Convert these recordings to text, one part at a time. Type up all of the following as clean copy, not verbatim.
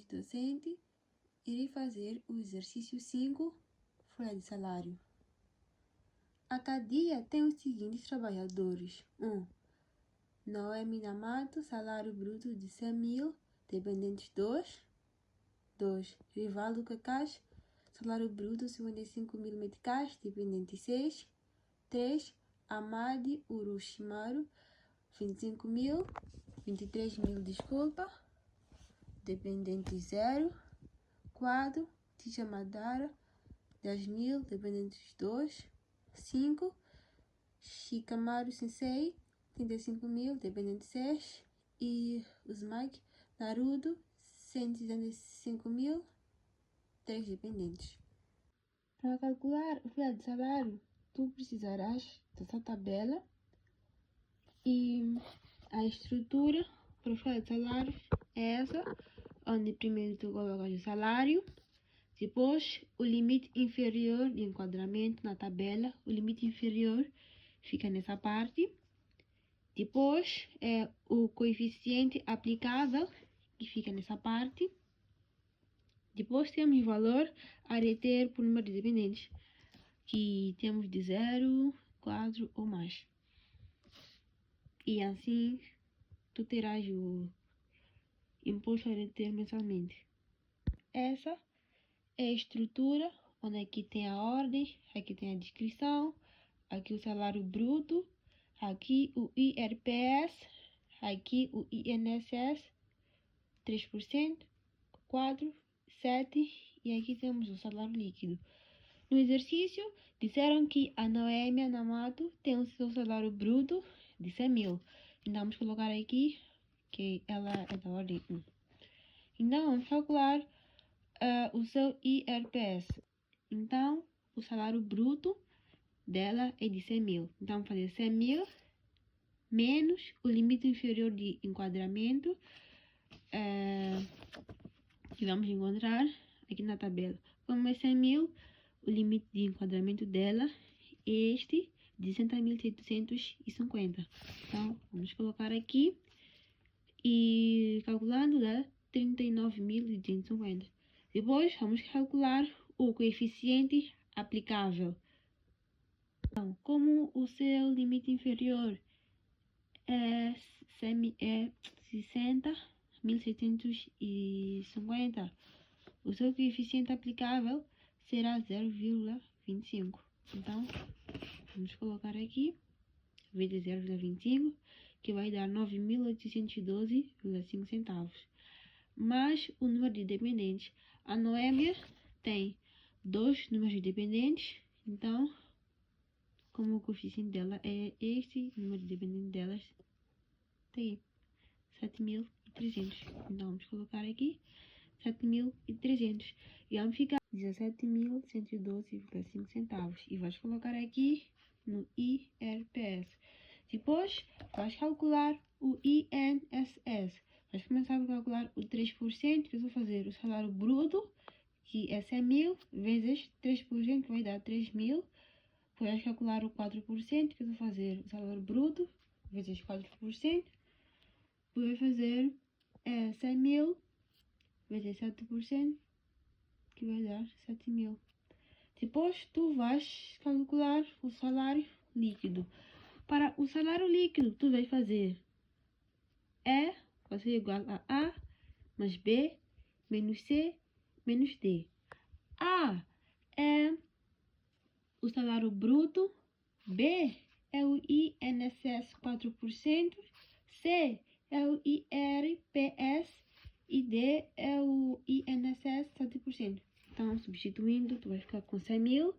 docente, irei fazer o exercício 5, folha de salário. A cadeia tem os seguintes trabalhadores. 1. Noemi Namato, salário bruto de 100 mil, dependentes 2. 2. Rivaldo Kakashi, salário bruto 55 mil meticais, dependente 6. 3. Amadi Urushimaru, 25 mil, 23 mil, desculpa, dependente 0. 4. Tisha Madara, 10 mil, dependentes 2. 5. Shikamaru Sensei, 35 mil, dependente 6. E Uzumaki Naruto, 165 mil, 3 dependentes. Para calcular o folha de salário, tu precisarás dessa tabela e a estrutura para o folha de salário é essa, onde primeiro tu colocas o salário, depois o limite inferior de enquadramento na tabela, o limite inferior fica nessa parte, depois é o coeficiente aplicável que fica nessa parte, depois temos o valor a reter por número de dependentes, que temos de 0, 4 ou mais. E assim, tu terás o imposto a reter mensalmente. Essa é a estrutura, onde aqui tem a ordem, aqui tem a descrição, aqui o salário bruto, aqui o IRPS, aqui o INSS, 3%, 4%, 7% e aqui temos o salário líquido. No exercício, disseram que a Noemi Namato tem o seu salário bruto de 100 mil. Então, vamos colocar aqui que ela é da ordem 1. Então, vamos calcular o seu IRPS. Então, o salário bruto dela é de 100 mil. Então, vamos fazer 100 mil menos o limite inferior de enquadramento que vamos encontrar aqui na tabela. Como é 100 mil, o limite de enquadramento dela é este de 60.750. Então, vamos colocar aqui e calculando dá 39.250. Depois, vamos calcular o coeficiente aplicável. Então, como o seu limite inferior é 60.750, o seu coeficiente aplicável será 0,25. Então, vamos colocar aqui, vezes 0,25, que vai dar 9.812,5 centavos. Mas o número de dependentes. A Noemi tem 2 números de dependentes, então, como o coeficiente dela é este, o número de dependentes delas tem 7.300. Então, vamos colocar aqui 7.300 e vamos ficar 17.112,5 centavos. E vais colocar aqui no IRPS. Depois, vais calcular o INSS. Vais começar a calcular o 3%, que eu vou fazer o salário bruto, que é 100 mil, vezes 3%, que vai dar 3 mil. Depois vais calcular o 4%, que eu vou fazer o salário bruto, vezes 4%. Depois vai fazer 100 mil, vezes 7%, que vai dar 7 mil. Depois tu vais calcular o salário líquido. Para o salário líquido, tu vais fazer vai ser igual a A mais B menos C menos D. A é o salário bruto, B é o INSS 4%, C é o IRPS e D é o INSS 7%. Então, substituindo, tu vai ficar com 100 mil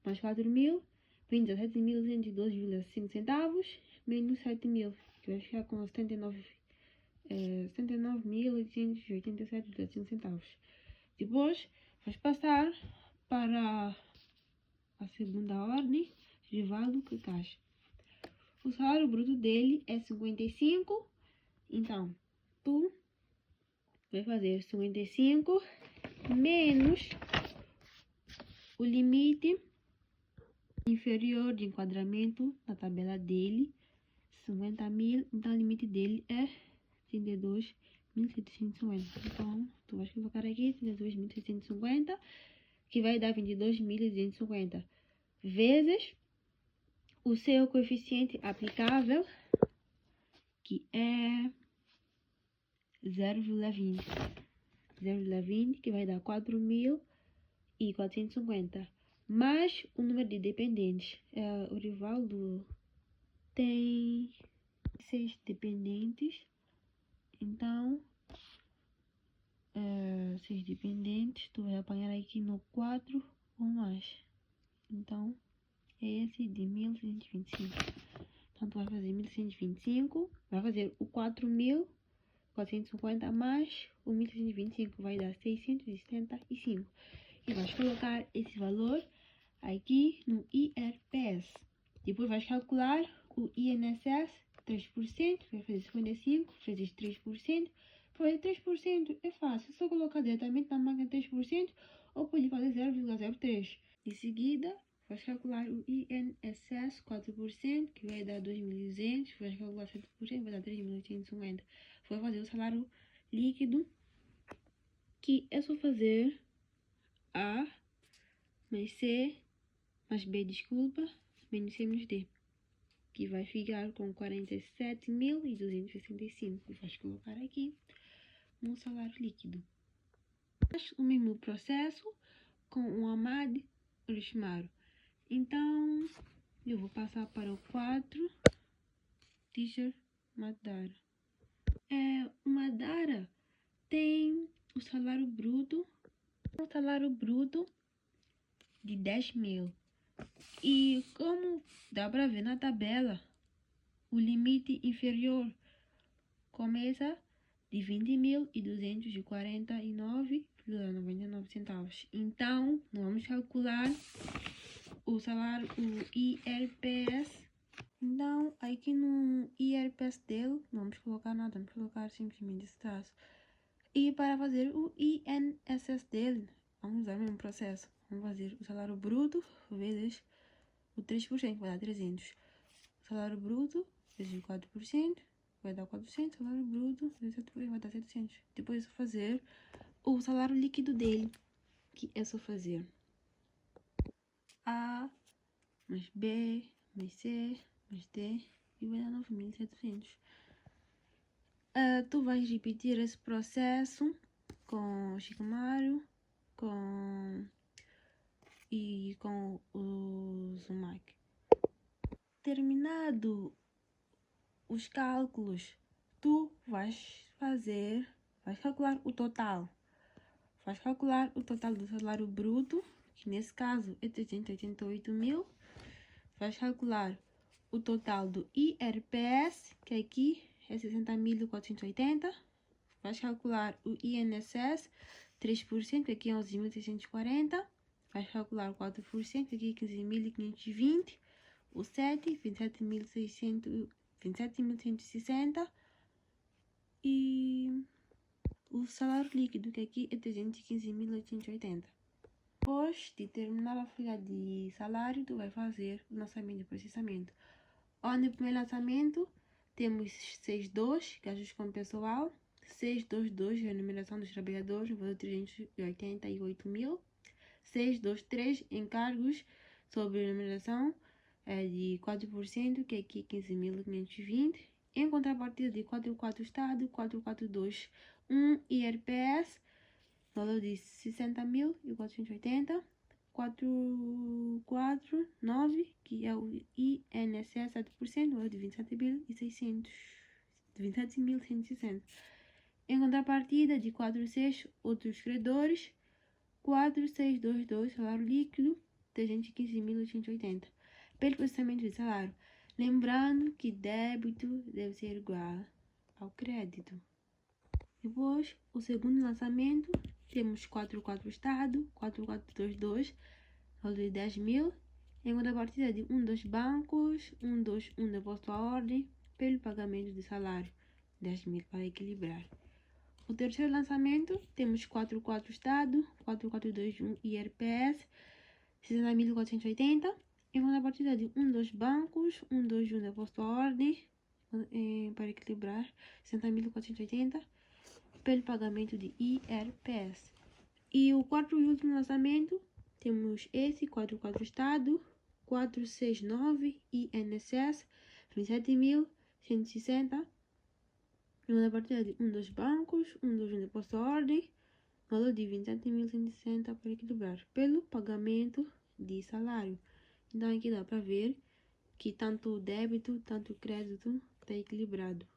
mais 4 mil, vem 17.112,5 centavos, menos 7 mil, que vai ficar com 79.887,5 centavos. Depois, vais passar para a segunda ordem, Rivaldo Kakashi. O salário bruto dele é 55, então, tu vai fazer 55 menos o limite inferior de enquadramento na tabela dele, 50 mil, então o limite dele é 32.750. Então, tu vais colocar colocar aqui 32.650, que vai dar 22.250, vezes o seu coeficiente aplicável, que é 0,20. 0,20, que vai dar 4.450. Mais o número de dependentes. O Rivaldo tem 6 dependentes. Então, 6 dependentes, tu vai apanhar aqui no 4 ou mais. Então, é esse de 1.125. Então, tu vai fazer 1.125, vai fazer o 4.450 mais o 1.125, vai dar 675. E vais colocar esse valor aqui no IRPS. Depois vais calcular o INSS, 3%, vai fazer 55 vezes 3%. Para fazer 3% é fácil, só colocar diretamente na máquina 3%, ou pode fazer 0,03. Em seguida, vais calcular o INSS, 4%, que vai dar 2.200, vais calcular 7%, vai dar 3.850. Vai fazer o salário líquido, que é só fazer A mais C mais B, desculpa, menos C menos D, que vai ficar com 47.265. E vais colocar aqui no salário líquido. Faz o mesmo processo com o Amad Orixmaro. Então, eu vou passar para o 4, Teacher Madara. O Madara tem o salário bruto de 10.000. E como dá para ver na tabela, o limite inferior começa de 20.249,99 centavos. Então, vamos calcular o salário, o IRPS. Então, aqui no IRPS dele, não vamos colocar nada, vamos colocar simplesmente esse traço. E para fazer o INSS dele, vamos usar o mesmo processo. Vamos fazer o salário bruto vezes o 3%, vai dar 300. O salário bruto vezes 4%, vai dar 400. Salário bruto vezes 7%, vai dar 700. Depois é só fazer o salário líquido dele, que é só fazer A mais B mais C mais D, e vai dar 9.700. Tu vais repetir esse processo com o Shikamaru, com o Uzumaki. Terminado os cálculos, tu vais calcular o total. Vais calcular o total do salário bruto, que nesse caso é 388.000. Vais calcular o total do IRPS, que aqui é 60.480. Vais calcular o INSS, 3%, que aqui é 11.640. Vais calcular 4%, que aqui é 15.520. O 7, 27.160. E o salário líquido, que aqui é 315.880. Depois de terminar a folha de salário, tu vai fazer o lançamento e processamento. Onde no primeiro lançamento temos 6.2, gastos com pessoal, 6.2.2, remuneração dos trabalhadores, no valor de 388.000, 6.2.3, encargos sobre remuneração de 4%, que aqui 15.520, em contrapartida de 4.4 Estado, 4.4.2, 1 IRPS, valor de 60.480, 4.4.9, que é o INSS 7%, valor de 27.160. Em contrapartida de 4.6, outros credores, 4.622, salário líquido, 315.880. Pelo processamento de salário. Lembrando que débito deve ser igual ao crédito. Depois, o segundo lançamento, temos 4.4 Estado, 4.422, valor de 10.000, em contrapartida de 1.2 bancos, 1.2.1 depósito à ordem, pelo pagamento de salário, 10.000 para equilibrar. O terceiro lançamento, temos 4.4 Estado, 4.421 IRPS, 60.480, em contrapartida de 1.2 bancos, 1.2.1 depósito à ordem, para equilibrar, 60.480. pelo pagamento de IRPS. E o quarto e último lançamento, temos esse, 44 Estado, 469 INSS, 27.160, uma partida de um dos bancos, um dos depósito ordem, valor de 27.160 para equilibrar, pelo pagamento de salário. Então aqui dá para ver que tanto o débito, tanto o crédito está equilibrado.